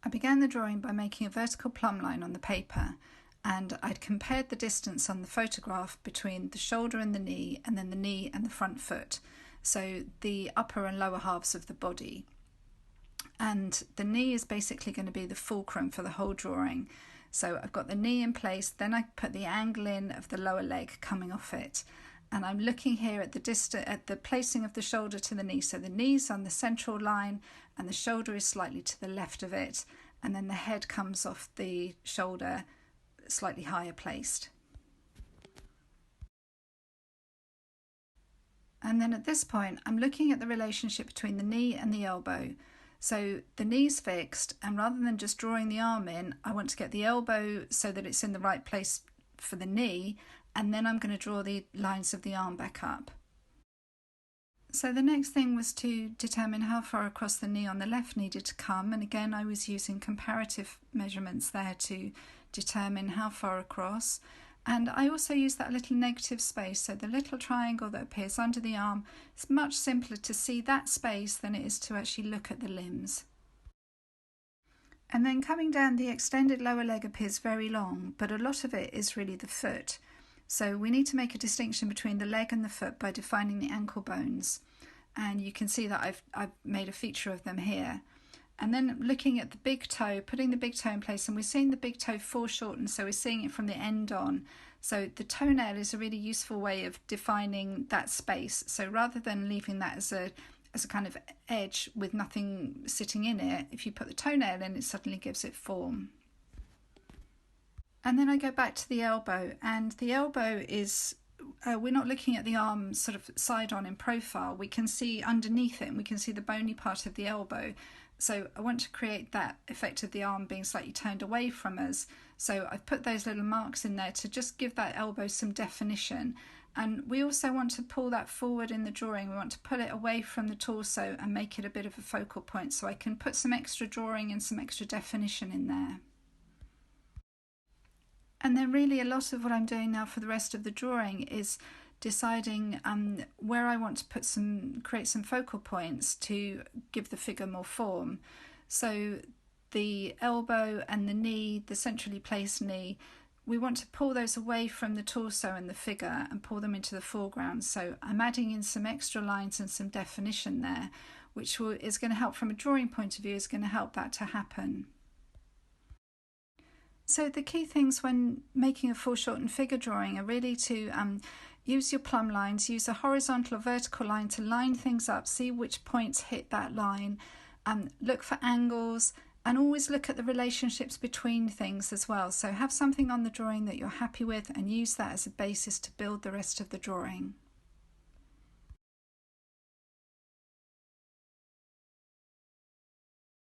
I began the drawing by making a vertical plumb line on the paper, and I'd compared the distance on the photograph between the shoulder and the knee, and then the knee and the front foot, so the upper and lower halves of the body. And the knee is basically going to be the fulcrum for the whole drawing. So I've got the knee in place, then I put the angle in of the lower leg coming off it. And I'm looking here at the placing of the shoulder to the knee. So the knee's on the central line and the shoulder is slightly to the left of it. And then the head comes off the shoulder slightly higher placed. And then at this point, I'm looking at the relationship between the knee and the elbow. So the knee's fixed, and rather than just drawing the arm in, I want to get the elbow so that it's in the right place for the knee, and then I'm going to draw the lines of the arm back up. So the next thing was to determine how far across the knee on the left needed to come, and again I was using comparative measurements there to determine how far across. And I also use that little negative space, so the little triangle that appears under the arm. It's much simpler to see that space than it is to actually look at the limbs. And then coming down, the extended lower leg appears very long, but a lot of it is really the foot. So we need to make a distinction between the leg and the foot by defining the ankle bones. And you can see that I've made a feature of them here. And then looking at the big toe, putting the big toe in place, and we're seeing the big toe foreshortened, so we're seeing it from the end on. So the toenail is a really useful way of defining that space. So rather than leaving that as a kind of edge with nothing sitting in it, if you put the toenail in, it suddenly gives it form. And then I go back to the elbow, and the elbow is, we're not looking at the arm sort of side on in profile. We can see underneath it, and we can see the bony part of the elbow. So I want to create that effect of the arm being slightly turned away from us. So I've put those little marks in there to just give that elbow some definition. And we also want to pull that forward in the drawing. We want to pull it away from the torso and make it a bit of a focal point, so I can put some extra drawing and some extra definition in there. And then really a lot of what I'm doing now for the rest of the drawing is deciding where I want to create some focal points to give the figure more form. So the elbow and the knee, the centrally placed knee, we want to pull those away from the torso and the figure and pull them into the foreground. So I'm adding in some extra lines and some definition there, which is going to help from a drawing point of view, is going to help that to happen. So the key things when making a foreshortened figure drawing are really to use your plumb lines, use a horizontal or vertical line to line things up, see which points hit that line, look for angles, and always look at the relationships between things as well. So have something on the drawing that you're happy with and use that as a basis to build the rest of the drawing.